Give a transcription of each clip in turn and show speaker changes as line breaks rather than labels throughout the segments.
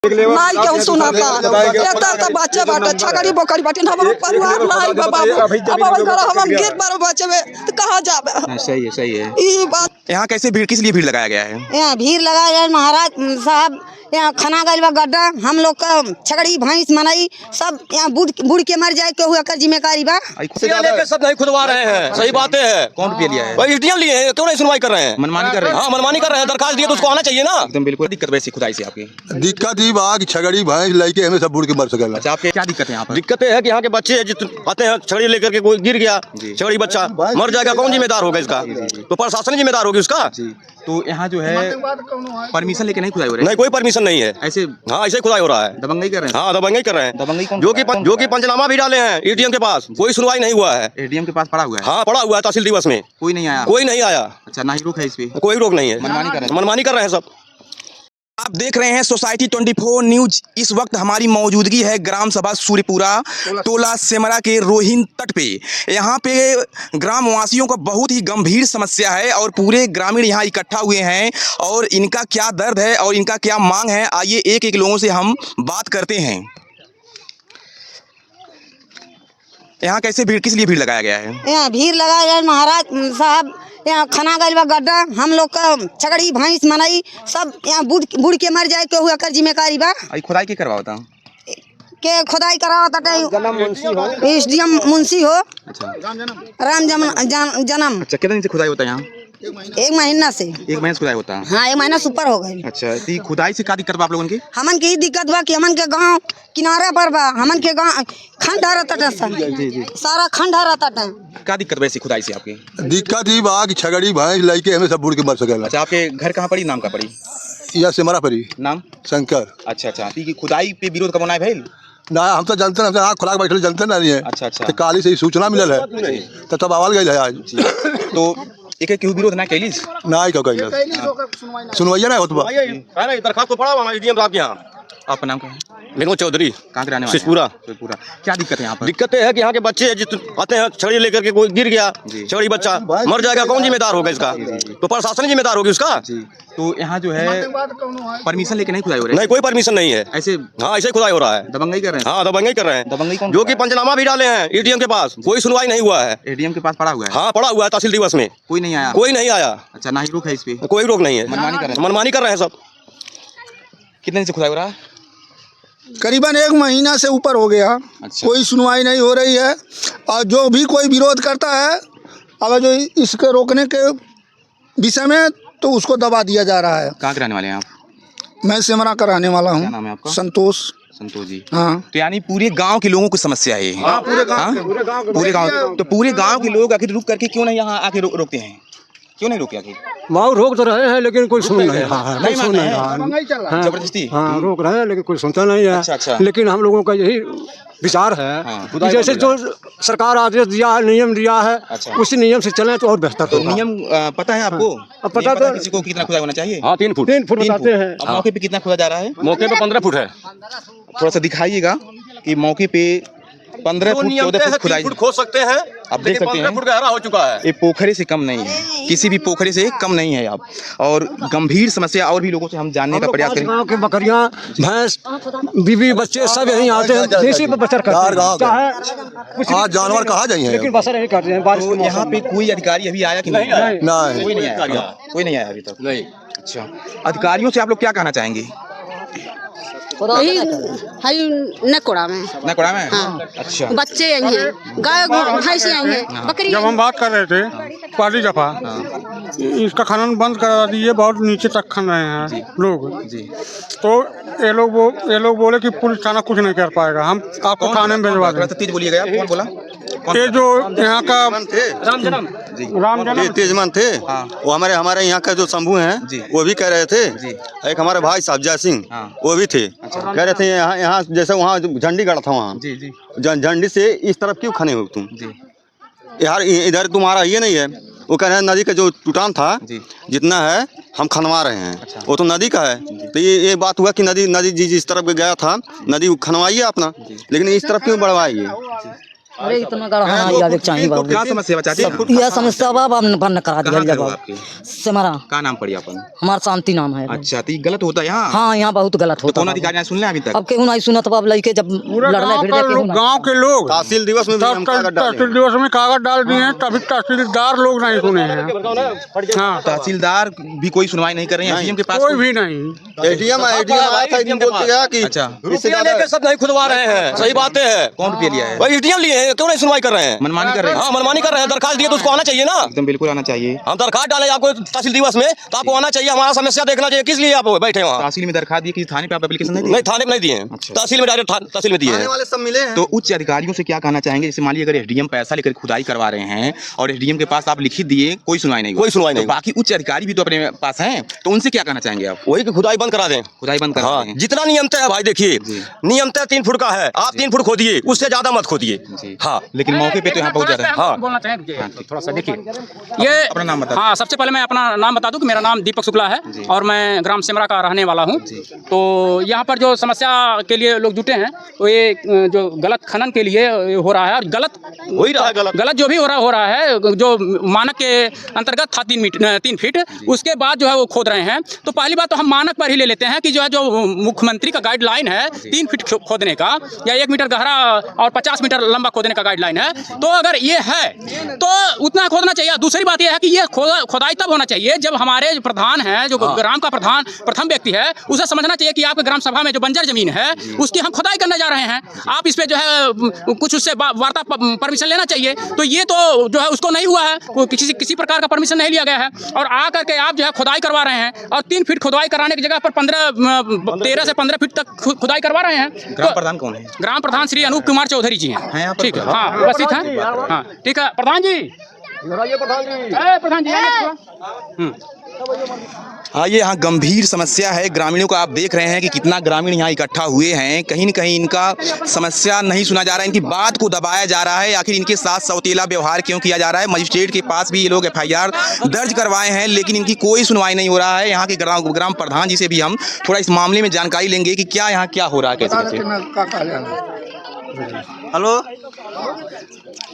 नाई के सुनाता एता त बच्चे बाटे छगड़ी बकरी बाटे हमरो परिवार नाई बाबू अब घर हम गीत बारो बच्चे में तो कहां जाबे।
सही है
ई बात
यहाँ कैसे भीड़ किस लिए भीड़ लगाया गया है?
यहाँ भीड़ लगाया गया महाराज साहब, यहाँ खाना गल बा गड्ढा, हम लोग का छगड़ी भैंस मनाई सब यहाँ बुढ़ के मर जाए क्यों हुआ कर जिम्मेदारी बा।
सब नहीं खुदवा रहे हैं, सही बातें हैं।
कौन रुपया लिया है?
भाई एटीएम लिए हैं, क्यों नहीं सुनवाई कर रहे हैं?
मनमानी कर रहे हैं?
हाँ मनमानी कर रहे हैं, दरखास्त दिए तो उसको आना चाहिए ना।
एकदम बिल्कुल दिक्कत वैसी खुदाई से आपकी
दिक्कत ही बात छगड़ी भैंस लेके हमें सब बुढ़ के मर सकेला।
अच्छा आपके क्या दिक्कत है यहाँ पर?
दिक्कत है कि यहाँ के बच्चे आते हैं छगड़ी लेकर के, कोई गिर गया छगड़ी बच्चा मर जाएगा, कौन जिम्मेदार होगा इसका? तो प्रशासन जिम्मेदार होगी उसका।
तो यहाँ जो है परमिशन लेके नहीं खुदाई हो रही है?
नहीं कोई परमिशन नहीं है
ऐसे
हाँ ऐसे खुदाई हो रहा है,
दबंगई कर रहे हैं।
हाँ दबंगई कर रहे हैं,
दबंगई कौन?
जो कि पंचनामा भी डाले हैं एटीएम के पास, कोई सुनवाई नहीं हुआ है।
एटीएम के पास पड़ा हुआ है?
हाँ पड़ा हुआ है तहसील दिवस में,
कोई नहीं आया?
कोई नहीं आया।
अच्छा ना ही रोक है इस पे?
कोई रोक नहीं है,
मनमानी कर रहे हैं
सब।
आप देख रहे हैं सोसाइटी 24 न्यूज। इस वक्त हमारी मौजूदगी है ग्राम सभा सूर्यपुरा टोला सेमरा के रोहिन तट पे। यहाँ पे ग्रामवासियों का बहुत ही गंभीर समस्या है और पूरे ग्रामीण यहाँ इकट्ठा हुए हैं और इनका क्या दर्द है और इनका क्या मांग है, आइए एक एक लोगों से हम बात करते हैं। यहाँ कैसे भीड़ किस लिए भीड़ लगाया गया है?
यहाँ भीड़ लगाया गया महाराज साहब, यहाँ खाना गल बा गड्ढा, हम लोग का छगड़ी भैंस मनाई सब यहाँ बुढ़ के मर जाए क्यों हुआ कर जिम्मेदारी बा।
खुदाई के करवाओ था
के खुदाई करावा था एसडीएम मुंशी हो।
अच्छा
राम जन्म।
अच्छा कितने दिन से खुदाई होता है यहाँ?
1 महीना से।
1 महीने से खुदाई होता है?
हाँ 1 महीना से ऊपर हो गए।
अच्छा तो खुदाई से क्या दिक्कत बा आप लोगों की?
हमन के दिक्कत बा कि हमन के गांव किनारे पर बा, हमन के गांव खंडा रहता सारा खंडा रहता।
क्या दिक्कत वैसी खुदाई से आपकी?
दिक्कत ही बात छगड़ी भैंस लेके हमें सब बुढ़ के मर सकेला।
अच्छा आपके घर कहाँ पड़ी, नाम का पड़ी?
या सिमरा पड़ी, नाम शंकर।
अच्छा तो खुदाई पे विरोध कब होना है भाई?
ना हम तो जानते हैं, आँख खुला बैठे जानते नहीं है।
अच्छा
तो काली से ही सूचना मिलल है तो तब आवाल गई है आज।
तो एक केहू विरोध ना कैलिस?
ना ही कहीं सुनवाइया नहीं होत बा।
दरखास्त तो पड़ा हुआ एटीएम आपके यहाँ।
आपका नाम क्या है?
विनोद चौधरी।
कहाँ के रहने वाले?
पूरा।
क्या दिक्कत है यहाँ पर?
दिक्कत है कि यहाँ के बच्चे आते हैं छगड़ी लेकर के, कोई गिर गया छगड़ी बच्चा मर जाएगा, कौन जिम्मेदार होगा इसका? तो प्रशासन जिम्मेदार होगी उसका।
तो यहाँ जो है परमिशन लेके नहीं खुदाई हो रही है?
नहीं कोई परमिशन नहीं है।
ऐसे
हाँ ऐसे खुदाई हो रहा है,
दबंगई कर रहे हैं?
हाँ दबंगई कर रहे हैं,
दबंगई कौन?
जो कि पंचनामा भी डाले हैं एटीएम के पास, कोई सुनवाई नहीं हुआ है।
एटीएम के पास पड़ा हुआ है?
हाँ पड़ा हुआ है तहसील दिवस में,
कोई नहीं आया?
कोई नहीं आया।
अच्छा ना ही रोक है इस पे?
कोई रोक नहीं है,
मनमानी कर रहे हैं
सब।
कितने दिन से खुदाई हो रहा है?
करीबन 1 महीना से ऊपर हो गया।
अच्छा।
कोई सुनवाई नहीं हो रही है और जो भी कोई विरोध करता है अब जो इसके रोकने के विषय में तो उसको दबा दिया जा रहा है।
कहाँ के रहने वाले हैं आप?
मैं सिमरा का रहने वाला हूँ।
क्या नाम है आपका?
संतोष
जी।
हाँ
तो यानी पूरे गांव के लोगों की समस्या है?
हाँ, पूरे गांव।
तो पूरे गांव के लोग आखिर रुक करके क्यों नहीं यहाँ आके रोकते हैं? क्यों नहीं रोके आखिर?
वहाँ रोक तो रहे हैं लेकिन कोई सुन नहीं रहा है, नहीं सुन नहीं रहा है।
जबरदस्ती
हाँ रोक रहे हैं लेकिन कोई सुनता नहीं है।
अच्छा।
लेकिन हम लोगों का यही विचार है कि जैसे जो सरकार आदेश दिया है, नियम दिया है, उसी नियम से चलें तो और बेहतर
तो नियम पता है आपको?
अब पता तो
किसी को कितना खुदाई होना चाहिए?
हाँ 3 फुट
बताते हैं।
अब मौके पे कितना खुदा जा रहा है?
मौके पे 15 फुट है।
थोड़ा सा दिखाइएगा कि मौके पे 15 फुट 14 फुट खुदाई
खोद सकते हैं,
आप देख सकते हैं।
15 फुट गहरा हो चुका है।
ये पोखरे से कम नहीं है, किसी भी पोखरे से कम नहीं है आप। और गंभीर समस्या और भी लोगों से हम जानने का प्रयास करेंगे।
गाँव के बकरियां भैंस बीवी बच्चे सब यहीं आते हैं, देसी पे बसर करते हैं।
हाँ जानवर कहाँ जाइए
लेकिन बसर नहीं करते हैं बारिश के
यहाँ पे कोई अधिकारी अभी आया कि नहीं?
नहीं
कोई नहीं आया, कोई नहीं आया अभी तक। नहीं। अच्छा अधिकारियों से आप लोग क्या कहना चाहेंगे?
नकोड़ा में
हाँ। अच्छा
बच्चे आई हैं, गाय भैंस आई हैं, बकरी।
जब हम बात कर रहे थे पहली दफा इसका खनन बंद करा दिए, बहुत नीचे तक खन रहे हैं लोग जी। तो ये लोग बोले कि पुलिस थाना कुछ नहीं कर पाएगा, हम आपको थाने में भिजवा दें।
तेज बोलिएगा आप, कौन बोला?
ये जो यहाँ का
राम जन्म तेजमान थे, वो हमारे यहाँ का जो शंभू हैं वो भी कह रहे थे। एक हमारे भाई साहब जय सिंह वो भी थे, कह रहे थे यहाँ जैसे वहाँ झंडी गढ़ा था, वहाँ झंडी से इस तरफ क्यों खने हो तुम यार, इधर तुम्हारा ये नहीं है। वो कह रहे हैं नदी का जो टूटान था जितना है हम खनवा रहे हैं, वो तो नदी का है। तो ये बात हुआ कि नदी जिस तरफ गया था नदी खनवाइए अपना, लेकिन इस तरफ क्यों बढ़वाइए?
अरे इतना गड़ा चाहिए बाबू।
क्या समस्या बचा दी?
यह समस्या बाबा बंद करा दिया
कहाँ
जाए
का हो
बाबू।
आपके?
सिमरा
क्या नाम पड़ी अपन?
हमारा शांति नाम है।
अच्छा, तो ये गलत होता है यहाँ?
हाँ, यहाँ बहुत गलत
तो
होता
कौन
है।
अधिकारी ने सुन लिया अभी तक?
अब क्यों नहीं सुना? तो अब लड़के जब
पूरे
लड़ने
गांव
भिड़ने क्यों नहीं?
गांव के लोग
तहसील दिवस में भी हम कागज डाले
तहसील दिवस में कागज डाल दिए हैं, तभी तहसीलदार लोग नहीं सुने हैं। हाँ,
तहसीलदार भी कोई सुनवाई नहीं कर रहे हैं एसडीएम के पास?
कोई भी नहीं।
एटीएम आया था, एक दिन बोल के गया कि
अच्छा,
इससे ज्यादा
सब नहीं खुदवा रहे हैं, सही बातें है।
कौन रुपया लिया है?
भाई एटीएम लिए हैं, क्यों नहीं सुनवाई कर रहे हैं?
मनमानी कर रहे हैं?
हाँ, मनमानी कर रहे हैं। दरखास्त दिए तो उसको आना चाहिए ना।
एकदम बिल्कुल आना चाहिए।
हम दरखास्त डाले आपको तहसील दिवस में, तो आपको आना चाहिए, हमारा समस्या देखना चाहिए। किस लिए आप बैठे वहाँ?
तहसील में दरखास्त दी, किसी थाने पे आप एप्लीकेशन नहीं दी?
नहीं, थाने में नहीं दिए हैं, तहसील में डायरेक्ट तहसील में दिए
आने
हैं।
वाले सब मिले हैं।
तो उच्च अधिकारियों से क्या कहना चाहेंगे? जैसे मान लीजिए अगर एसडीएम पैसा लेकर खुदाई करवा रहे हैं और एसडीएम के पास आप लिखित दिए, कोई सुनवाई नहीं हुई,
कोई सुनवाई
तो
नहीं।
बाकी उच्च अधिकारी भी तो अपने पास हैं, तो उनसे क्या कहना चाहेंगे आप?
वही कि खुदाई बंद करा दें।
खुदाई बंद करा
हाँ,
दें।
जितना नियम तय है भाई, देखिए नियम तय 3 फुट का है, आप 3 फुट खोदिए, उससे ज्यादा मत खोदिए।
जी।
हाँ,
लेकिन मौके पे तो यहाँ पहुंच जाता है।
हाँ,
बोलना चाहेंगे थोड़ा सा। देखिए ये
अपना नाम बता।
हाँ, सबसे पहले मैं अपना नाम बता दूं कि मेरा नाम दीपक शुक्ला है और मैं ग्राम सिमरा का रहने वाला हूं। तो यहाँ पर जो समस्या के लिए लोग जुटे हैं, तो ये जो गलत खनन के लिए हो रहा है, और गलत
हो ही रहा है,
गलत जो भी हो रहा है, जो मानक के अंतर्गत था 3 फीट, उसके बाद जो है वो खोद रहे हैं। तो पहली बात तो हम मानक पर ही ले लेते हैं कि जो है जो मुख्यमंत्री का गाइडलाइन है 3 फीट खोदने का या 1 मीटर गहरा और 50 मीटर लंबा खोदने का गाइडलाइन है, तो अगर ये है तो उतना खोदना चाहिए। दूसरी बात यह है कि ये खोदाई तब होना चाहिए जब हमारे जो प्रधान है, जो ग्राम का प्रधान प्रथम व्यक्ति है, उसे समझना चाहिए कि आपके ग्राम सभा में जो बंजर जमीन है उसकी हम खुदाई करने जा रहे हैं, आप इस पे जो है कुछ उससे वार्ता परमिशन लेना चाहिए। तो ये तो जो है उसको नहीं हुआ है, किसी प्रकार का परमिशन नहीं लिया गया है, और आ करके आप जो है खुदाई करवा रहे हैं, और 3 फीट खुदाई कराने की जगह पर 13 से 15 फीट तक खुदाई करवा रहे हैं।
ग्राम प्रधान कौन है?
ग्राम प्रधान श्री अनूप कुमार चौधरी जी हैं।
यहाँ पर?
ठीक है, हाँ, उपस्थित हैं। हाँ, ठीक है, प्रधान जी। प्रधान जी।
हाँ, ये यहाँ गंभीर समस्या है ग्रामीणों का। आप देख रहे हैं कि कितना ग्रामीण यहाँ इकट्ठा हुए हैं। कहीं न कहीं इनका समस्या नहीं सुना जा रहा है, इनकी बात को दबाया जा रहा है। आखिर इनके साथ सौतेला व्यवहार क्यों किया जा रहा है? मजिस्ट्रेट के पास भी ये लोग FIR दर्ज करवाए हैं, लेकिन इनकी कोई सुनवाई नहीं हो रहा है। यहाँ के ग्राम प्रधान जी से भी हम थोड़ा इस मामले में जानकारी लेंगे कि क्या यहाँ क्या हो रहा है, कैसे।
हेलो,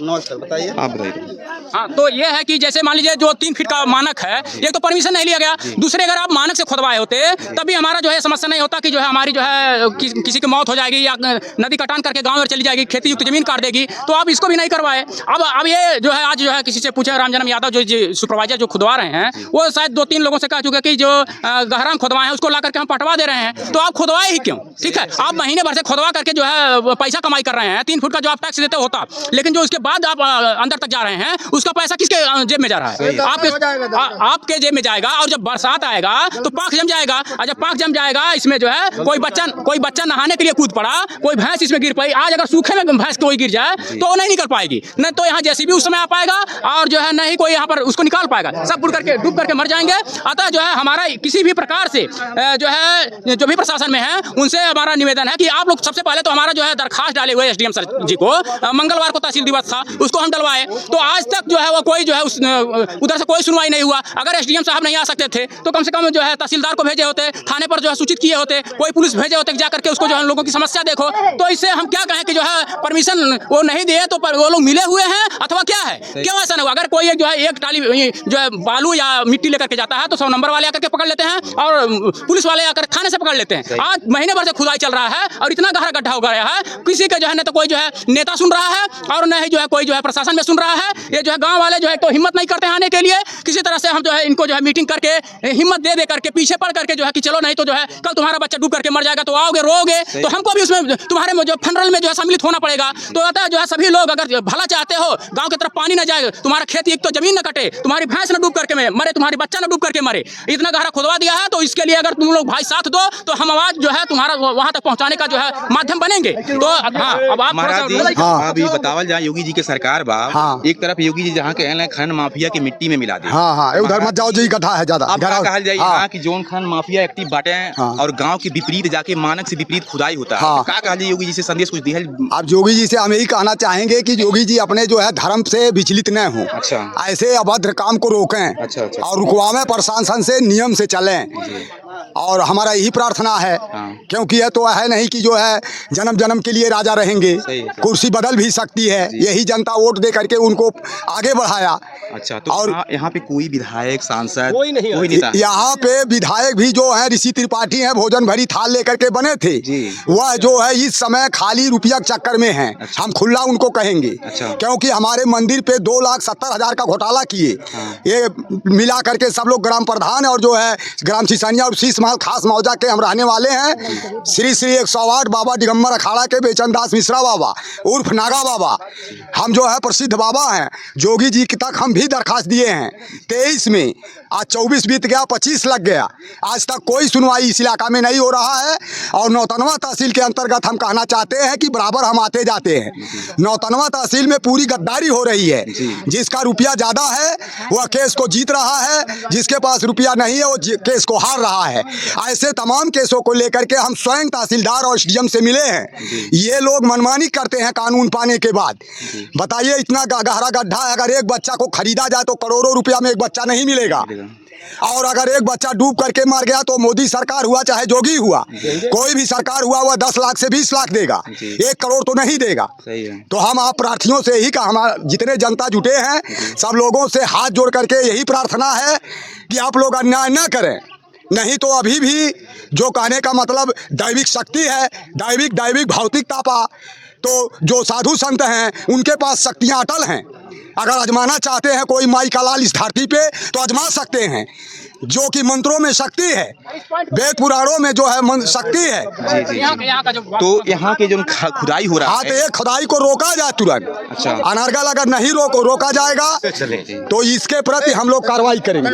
नमस्कार, बताइए।
आप बताइए।
हाँ, तो ये है कि जैसे मान लीजिए जो 3 फीट का मानक है, एक तो परमिशन नहीं लिया गया, दूसरे अगर आप मानक से खुदवाए होते तभी हमारा जो है समस्या नहीं होता कि जो है हमारी जो है किसी की मौत हो जाएगी या नदी कटान करके गांव में चली जाएगी, खेती युक्त जमीन काट देगी, तो आप इसको भी नहीं करवाए। अब ये जो है आज जो है किसी से पूछे, रामजन्म यादव जो सुपरवाइजर जो खुदवा रहे हैं, वो शायद 2-3 लोगों से कह चुके कि जो गहरा खुदवाए हैं उसको ला करके हम पटवा दे रहे हैं। तो आप खुदवाए ही क्यों? ठीक है, आप महीने भर से खुदवा करके जो है पैसा कमाई कर रहे हैं, 3 फुट का जो आप टैक्स देते होता, लेकिन जो उसके बाद आप अंदर तक जा रहे हैं, उसका पैसा किसके जेब में जा रहा है? आपके जेब में जाएगा। और जब बरसात आएगा तो पाक जम जाएगा, और जब पाक जम जाएगा, इसमें जो है कोई बच्चा नहाने के लिए कूद पड़ा, कोई भैंस इसमें गिर पड़ी, आज अगर सूखे में भैंस कोई गिर जाए तो वो नहीं निकल पाएगी, न तो यहाँ जेसीबी उस समय आ पाएगा, और जो है नहीं कोई यहाँ पर उसको निकाल पाएगा, सब डूब करके मर जाएंगे। अतः जो है हमारा किसी भी प्रकार से जो है जो भी प्रशासन में है उनसे हमारा निवेदन है कि आप लोग सबसे पहले तो हमारा जो है दरखास्त डाले हुए SDM सर जी को, मंगलवार को तहसील दिवस था, उसको हम डलवाए, तो आज तक जो है वो कोई जो है उधर से कोई सुनवाई नहीं हुआ। अगर SDM साहब नहीं आ सकते थे तो कम से कम जो है तहसीलदार को भेजे होते, थाने पर जो है सूचित किए होते, कोई पुलिस भेजे होते, जा करके उसको जो है लोगों की समस्या देखो। तो इससे हम क्या कहें कि जो है परमिशन वो नहीं दिए तो वो लोग मिले हुए हैं अथवा क्या है, क्यों ऐसा नहीं हुआ? अगर कोई जो है एक टाली जो है बालू या मिट्टी लेकर के जाता है तो 100 नंबर वाले आकर के पकड़ लेते हैं और पुलिस वाले आकर थाने से पकड़ लेते हैं। आज महीने भर से खुदाई चल रहा है और इतना गहरा गड्ढा हो गया है, किसी का जो है न तो कोई जो है नेता सुन रहा है और न ही जो है कोई जो है प्रशासन में सुन रहा है। ये जो है गांव वाले जो है तो हिम्मत नहीं करते आने के लिए। किसी तरह से हम जो है इनको जो है मीटिंग करके हिम्मत दे करके पीछे पड़ करके जो है कि चलो नहीं तो जो है कल तुम्हारा बच्चा डूब करके मर जाएगा तो आओगे रोगे, तो हमको भी उसमें तुम्हारे जो फनरल में जो है सम्मिलित होना पड़ेगा। तो अतः जो है सभी लोग अगर भला चाहते हो, गांव की तरफ पानी न जाए, तुम्हारा खेती एक तो जमीन न कटे, तुम्हारी भैंस न डूब करके मरे, तुम्हारी बच्चा न डूब करके मरे, इतना गहरा खुदवा दिया है, तो इसके लिए अगर तुम लोग भाई साथ दो तो हम आवाज जो है तुम्हारा वहां तक पहुंचाने का जो है माध्यम बनेंगे। तो हाँ, अब आप
अभी बतावल जाए योगी जी के सरकार बा, एक तरफ योगी जी जहाँ के खनन माफिया की मिट्टी में मिला दे,
उधर मत जाओ जी, गड्ढा है ज्यादा।
अब क्या कहल जाए यहाँ की जोन खनन माफिया एक्टिव बाटे और गांव के विपरीत जाके मानक से विपरीत खुदाई होता है, क्या कहल जाए योगी जी से संदेश कुछ दिया?
अब योगी जी से हम यही कहना चाहेंगे कि योगी जी अपने जो है धर्म से विचलित न हो, ऐसे अभद्र काम को रोकें और रुकवावें, प्रशासन से नियम से चलें। और हमारा यही प्रार्थना है, क्योंकि यह तो है नहीं कि जो है जन्म जन्म के लिए राजा रहेंगे, कुर्सी बदल भी सकती है। यही जनता वोट दे करके उनको आगे बढ़ाया।
अच्छा, तो और यहाँ पे कोई विधायक सांसद कोई नहीं था।
यहाँ पे विधायक भी जो है ऋषि त्रिपाठी हैं, भोजन भरी थाल लेकर के बने थे, वह जो है इस समय खाली रुपया के चक्कर में हैं। हम खुला उनको कहेंगे, क्योंकि हमारे मंदिर पे 2,70,000 का घोटाला किए। ये मिला करके सब लोग ग्राम प्रधान और जो है ग्राम सिसनिया और शीश महल खास मौजा के हम रहने वाले हैं। श्री श्री 108 बाबा दिगंबर अखाड़ा के बेचन दास मिश्रा बाबा उर्फ नागा बाबा, हम जो है प्रसिद्ध बाबा हैं। जोगी जी तक हम भी दरखास्त दिए हैं 23 में, आज 24 बीत गया, 25 लग गया, आज तक कोई सुनवाई इस इलाका में नहीं हो रहा है। और नौतनवा तहसील के अंतर्गत हम कहना चाहते हैं कि बराबर हम आते जाते हैं। नौतनवा तहसील में पूरी गद्दारी हो रही है। जिसका रुपया ज़्यादा है वह केस को जीत रहा है, जिसके पास रुपया नहीं है वो केस को हार रहा है। ऐसे तमाम केसों को लेकर के हम स्वयं तहसीलदार और SDM से मिले हैं। ये लोग मनमानी करते हैं कानून पाने के बाद। बताइए, इतना गहरा गड्ढा है, अगर एक बच्चा को खरीदा जाए तो करोड़ों रुपया में एक बच्चा नहीं मिलेगा। और अगर एक बच्चा डूब करके मर गया तो मोदी सरकार हुआ चाहे जोगी हुआ, कोई भी सरकार हुआ वह 10 लाख से 20 लाख देगा, 1 करोड़ तो नहीं देगा। तो हम आप प्रार्थियों से ही हमारा जितने जनता जुटे हैं सब लोगों से हाथ जोड़ करके यही प्रार्थना है कि आप लोग अन्याय न करें। नहीं तो अभी भी जो कहने का मतलब दैविक शक्ति है, दैविक भौतिकता पा, तो जो साधु संत हैं उनके पास शक्तियाँ अटल हैं। अगर आजमाना चाहते हैं कोई माई का लाल इस धरती पे तो आजमा सकते हैं, जो कि मंत्रों में शक्ति है, वेद पुराणों में जो है शक्ति है।
तो यहाँ के जो खुदाई हो रहा है,
एक खुदाई को रोका जाए तुरंत। अच्छा, अनर्गल अगर नहीं रोका जाएगा तो इसके प्रति हम लोग कार्रवाई करेंगे।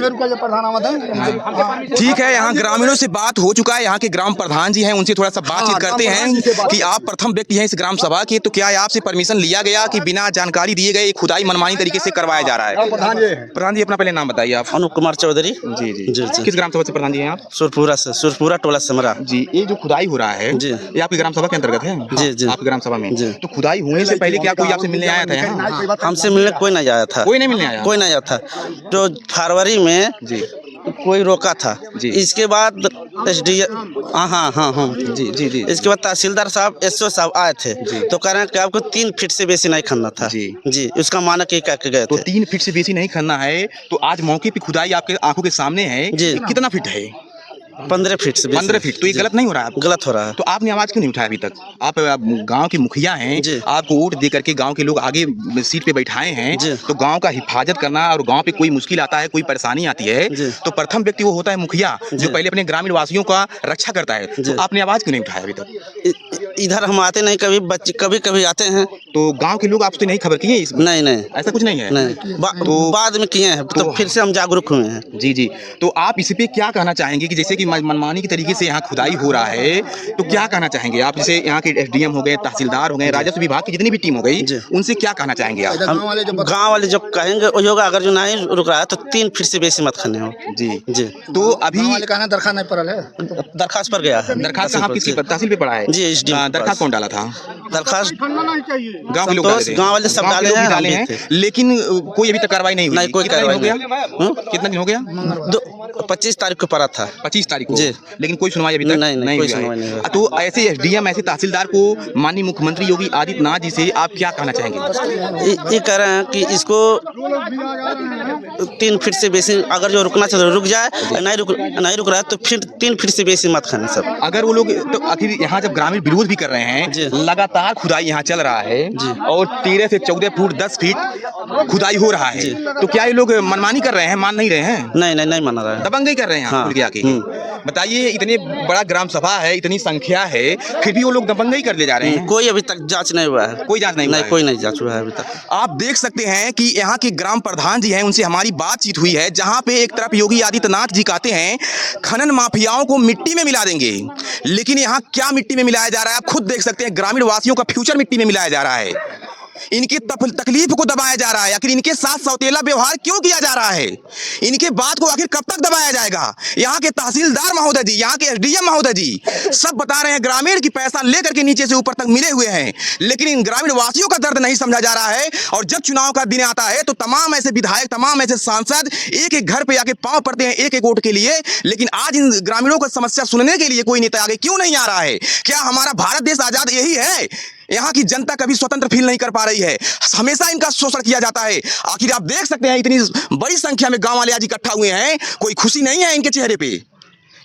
ठीक है, यहाँ ग्रामीणों से बात हो चुका है। यहाँ के ग्राम प्रधान जी हैं, उनसे थोड़ा सा बातचीत करते हैं कि आप प्रथम व्यक्ति हैं इस ग्राम सभा के, तो क्या आपसे परमिशन लिया गया कि बिना जानकारी दिए गए खुदाई मनमानी तरीके से करवाया जा रहा है? प्रधान जी अपना पहले नाम बताइए आप।
अनुप कुमार चौधरी।
जी जी, किस ग्राम सभा से प्रधान जी हैं आप?
सुरपुरा से, सुरपुरा टोला सेमरा।
जी, ये जो खुदाई हो रहा है जी, ये आपकी ग्राम सभा के अंतर्गत है?
जी जी,
आपकी ग्राम सभा में जी। तो खुदाई होने से पहले क्या कोई आपसे मिलने आया था यहाँ?
हमसे मिलने कोई नहीं आया था।
कोई नहीं मिलने आया?
कोई नहीं आया था। तो फरवरी में
जी
कोई रोका था जी। इसके बाद हाँ
जी जी जी,
इसके बाद तहसीलदार साहब SO साहब आए थे, तो कह रहे हैं कि आपको 3 फीट से बेसी नहीं खनना था जी जी, उसका मानक ही कह के गए थे।
तो 3 फीट से बेसी नहीं खनना है, तो आज मौके पे खुदाई आपके आंखों के सामने है जी। कितना फीट है?
15 फीट से
15 फीट। तो ये गलत नहीं हो रहा है?
गलत हो रहा है।
तो आपने आवाज क्यों नहीं उठाया अभी तक? आप गांव के मुखिया हैं, आपको वोट दे करके गांव के लोग आगे सीट पे बैठाए हैं, तो गांव का हिफाजत करना, और गांव पे कोई मुश्किल आता है, कोई परेशानी आती है, तो प्रथम व्यक्ति वो होता है मुखिया, जो पहले अपने ग्रामीण वासियों का रक्षा करता है। तो आपने आवाज क्यों नहीं उठाया अभी तक?
इधर हम आते नहीं, कभी बच्चे कभी आते हैं।
तो गाँव के लोग आपसे नहीं खबर किए?
नहीं, ऐसा
कुछ नहीं है।
तो बाद में किए हैं, तो फिर से हम जागरूक हुए हैं।
जी जी, तो आप इस पे क्या कहना चाहेंगे कि जैसे कि मनमानी के तरीके से यहाँ खुदाई हो रहा है, तो क्या कहना चाहेंगे आप? जैसे यहाँ के SDM हो गए, तहसीलदार हो गए, राजस्व विभाग की जितनी भी टीम हो गई, उनसे क्या कहना चाहेंगे आप?
गाँव वाले जो कहेंगे वही होगा। अगर जो नहीं रुक रहा है तो 3 फीट से बेसी मत खनने हो।
जी जी, तो अभी
दरखास्त नहीं पड़ा है,
दरखास्त पर गया है।
दरखास्त कहाँ किसकी तहसील पे पड़ा है
जी?
दरखास्त कौन डाला था?
दरखास्त
गाँव के लोग
गाँव वाले सब डाले हैं,
लेकिन कोई अभी तक कार्रवाई नहीं हुई।
कोई कार्रवाई नहीं।
कितना दिन हो गया?
25 तारीख को पड़ा था।
25 तारीख को जी, लेकिन कोई सुनवाई अभी तक नहीं हुई। तो ऐसे SDM, ऐसे तहसीलदार को माननीय मुख्यमंत्री योगी आदित्यनाथ जी से आप क्या कहना चाहेंगे?
ये कह रहे हैं कि इसको 3 फीट से बेसी अगर जो रुकना चाहिए रुक जाए, नहीं रुक रहा है तो फिर 3 फीट से बेसी मत खाने सब।
अगर वो लोग, तो आखिर यहाँ जब ग्रामीण विरोध भी कर रहे हैं, लगातार खुदाई यहाँ चल रहा है और 13 से 14 फुट 10 फीट खुदाई हो रहा है, तो क्या ये लोग मनमानी कर रहे हैं? मान नहीं रहे हैं?
नहीं मान रहा है,
दबंगई कर रहे हैं यहाँ खुल के आके। बताइए, इतने बड़ा ग्राम सभा है, इतनी संख्या है, फिर भी वो लोग दबंगई कर ले जा रहे हैं।
कोई अभी तक जांच नहीं हुआ है।
कोई जांच नहीं हुआ है?
कोई नहीं जांच हुआ है अभी तक।
आप देख सकते हैं कि यहाँ के ग्राम प्रधान जी हैं, उनसे हमारी बातचीत हुई है, जहाँ पे एक तरफ योगी आदित्यनाथ जी कहते हैं खनन माफियाओं को मिट्टी में मिला देंगे, लेकिन यहाँ क्या मिट्टी में मिलाया जा रहा है आप खुद देख सकते हैं। ग्रामीण वासियों का फ्यूचर मिट्टी में मिलाया जा रहा है। इनकी तकलीफ को दबाया जा रहा है। आखिर इनके साथ सौतेला व्यवहार क्यों किया जा रहा है? इनके बात को आखिर कब तक दबाया जाएगा? यहाँ के तहसीलदार महोदय जी, यहाँ के एसडीएम महोदय जी सब बता रहे हैं ग्रामीण की पैसा लेकर के नीचे से ऊपर तक मिले हुए हैं, लेकिन इन ग्रामीण वासियों का दर्द नहीं समझा जा रहा है। और जब चुनाव का दिन आता है तो तमाम ऐसे विधायक, तमाम ऐसे सांसद एक एक घर पे आके पांव पड़ते हैं एक एक वोट के लिए, लेकिन आज इन ग्रामीणों की समस्या सुनने के लिए कोई नेता आगे क्यों नहीं आ रहा है? क्या हमारा भारत देश आजाद यही है? यहाँ की जनता कभी स्वतंत्र फील नहीं कर पा रही है, हमेशा इनका शोषण किया जाता है। आखिर आप देख सकते हैं इतनी बड़ी संख्या में गांव वाले आज इकट्ठा हुए हैं, कोई खुशी नहीं है इनके चेहरे पे।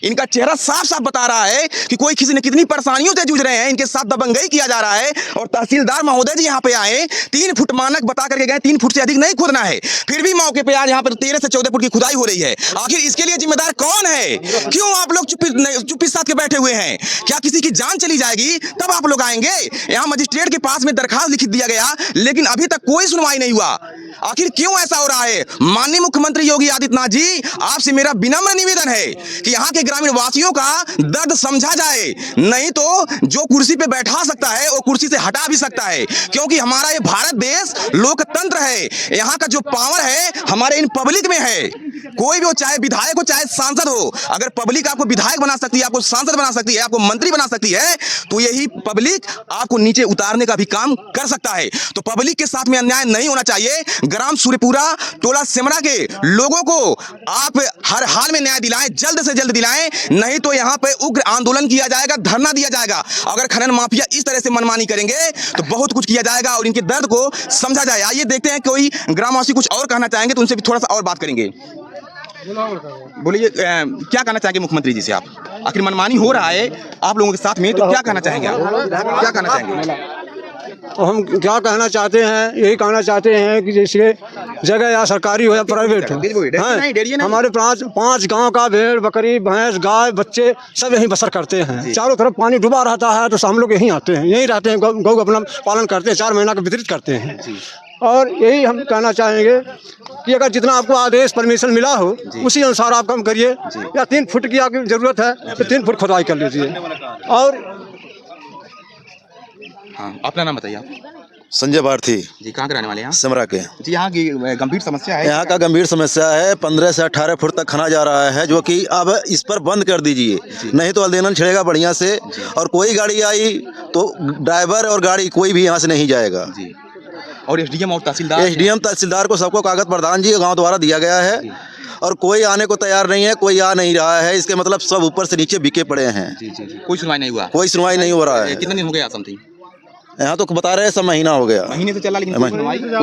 इनका चेहरा साफ साफ बता रहा है कि कोई किसी ने कितनी परेशानियों से जूझ रहे हैं। इनके साथ दबंगई किया जा रहा है। और तहसीलदार महोदय जी यहाँ पे आए, 3 फुट मानक बता करके गए, 3 फुट से अधिक नहीं खोदना है, फिर भी मौके पे आज यहाँ पर 13 से 14 फुट की खुदाई हो रही है। आखिर इसके लिए जिम्मेदार कौन है? क्यों आप लोग चुप्पी साथ के बैठे हुए हैं? क्या किसी की जान चली जाएगी तब आप लोग आएंगे? यहाँ मजिस्ट्रेट के पास में दरखास्त लिख दिया गया, लेकिन अभी तक कोई सुनवाई नहीं हुआ। आखिर क्यों ऐसा हो रहा है? माननीय मुख्यमंत्री योगी आदित्यनाथ जी, आपसे मेरा विनम्र निवेदन है कि यहाँ के ग्रामीण वासियों का दर्द समझा जाए, नहीं तो जो कुर्सी पे बैठा सकता है वो कुर्सी से हटा भी सकता है, क्योंकि हमारा ये भारत देश लोकतंत्र है। यहाँ का जो पावर है हमारे इन पब्लिक में है। कोई भी हो, चाहे विधायक हो चाहे सांसद हो, अगर पब्लिक आपको विधायक बना सकती है, आपको सांसद बना सकती है, आपको मंत्री बना सकती है, तो यही पब्लिक आपको नीचे उतारने का भी काम कर सकता है। तो पब्लिक के साथ में अन्याय नहीं होना चाहिए। ग्राम सूर्यपुरा टोला सेमरा के लोगों को आप हर हाल में न्याय दिलाएं, जल्द से जल्द दिलाएं, नहीं तो यहाँ पे उग्र आंदोलन किया जाएगा, धरना दिया जाएगा। अगर खनन माफिया इस तरह से मनमानी करेंगे तो बहुत कुछ किया जाएगा और इनके दर्द को समझा जाए। आइए देखते हैं कोई ग्रामवासी कुछ और कहना चाहेंगे तो उनसे भी थोड़ा सा और बात करेंगे। बोलिए, क्या कहना चाहेंगे मुख्यमंत्री जी से आप? आखिर मनमानी हो रहा है आप लोगों के साथ में, तो क्या कहना चाहेंगे आप? क्या कहना चाहेंगे?
तो हम क्या कहना चाहते हैं, यही कहना चाहते हैं कि जैसे जगह या सरकारी हो या प्राइवेट हो, हमारे 5 गांव का भेड़ बकरी भैंस गाय बच्चे सब यहीं बसर करते हैं। चारों तरफ पानी डूबा रहता है तो हम लोग यहीं आते हैं, यहीं रहते हैं, गौ अपना पालन करते हैं, 4 महीना का वितरित करते हैं। और यही हम कहना चाहेंगे कि अगर जितना आपको आदेश परमिशन मिला हो उसी अनुसार आप काम करिए, या 3 फुट की आपकी ज़रूरत है तो 3 फुट खुदाई कर लीजिए। और
हाँ, अपना नाम बताइए आप।
संजय भारती
जी, कहाँ के रहने वाले हैं?
सेमरा के
जी। यहाँ की गंभीर समस्या है,
यहाँ का गंभीर समस्या है। 15 से 18 फुट तक खना जा रहा है, जो कि अब इस पर बंद कर दीजिए, नहीं तो अल्देनन छिड़ेगा बढ़िया से। और कोई गाड़ी आई तो ड्राइवर और गाड़ी कोई भी यहाँ से नहीं जाएगा जी।
और एसडीएम और तहसीलदार
को सबको कागज प्रधान जी गाँव द्वारा दिया गया है और कोई आने को तैयार नहीं है, कोई आ नहीं रहा है। इसके मतलब सब ऊपर से नीचे बिके पड़े हैं।
कोई सुनवाई नहीं हुआ,
कोई सुनवाई नहीं हो रहा है।
कितने दिन हो गया समथिंग?
यहाँ तो बता रहे हैं सब महीना हो गया,
महीने से चला, लेकिन कोई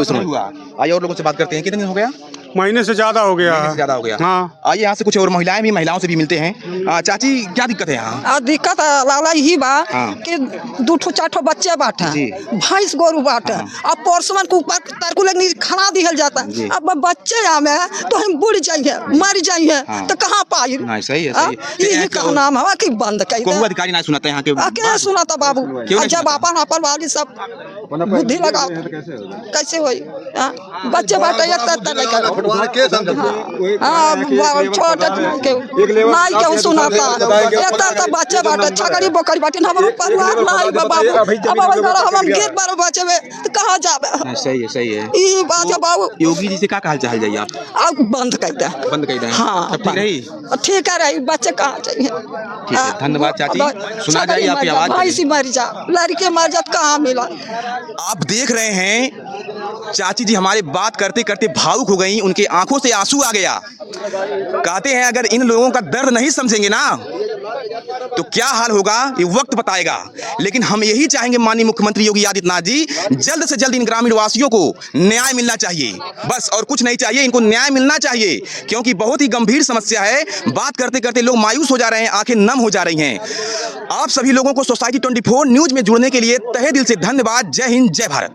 सुनवाई हुआ। आइए और लोगों से बात करते हैं। कितने दिन हो गया?
महीने से ज़्यादा हो गया।
ज़्यादा हो गया।
हाँ।
आइए यहाँ से कुछ और महिलाओं से भी मिलते हैं। चाची, क्या दिक्कत है यहाँ?
दिक्कत लाला यही बा कि 2-4 ठो बच्चे बाटे, भैंस गोरू बाटे, अब पोर्सवन के ऊपर तरकू लगनी खाना दिहल जाता है। अब बच्चे आमे तो हम बुढ़ जाइए, मर जाइए, तो कहाँ पाई?
सही है, सही है।
यही का नाम है कि बंद कर दे।
अधिकारी नहीं सुनाते यहाँ के?
क्या सुनाता बाबू? जब अपन वाली सब बुद्धि लगाओ कैसे होई? बच्चे बाटे छोटे सुनाता बच्चे बाटे छकड़ी बोकरी बाटे हमारे परिवार नहीं बाबू। अब हम गेट बार बचे तो कहाँ जाबे?
सही है, सही है।
ई बात है बाबू।
योगी जी से क्या कहल चाहल जाइए आप?
अब बंद कर दे,
बंद कर दे।
हाँ, ठीक है रही। बच्चे कहाँ चाहिए?
धन्यवाद चाची, सुना जाइए आपकी आवाज।
भैंसी मर जा, लड़के मर जा, कहाँ मिला?
आप देख रहे हैं चाची जी हमारे बात करते करते भावुक हो गई, उनके आंखों से आंसू आ गया। कहते हैं अगर इन लोगों का दर्द नहीं समझेंगे ना तो क्या हाल होगा ये वक्त बताएगा। लेकिन हम यही चाहेंगे माननीय मुख्यमंत्री योगी आदित्यनाथ जी, जल्द से जल्द इन ग्रामीण वासियों को न्याय मिलना चाहिए, बस और कुछ नहीं चाहिए, इनको न्याय मिलना चाहिए, क्योंकि बहुत ही गंभीर समस्या है। बात करते करते लोग मायूस हो जा रहे हैं, आंखें नम हो जा रही हैं। आप सभी लोगों को सोसाइटी 24 न्यूज में जुड़ने के लिए तहे दिल से धन्यवाद। जय हिंद, जय भारत।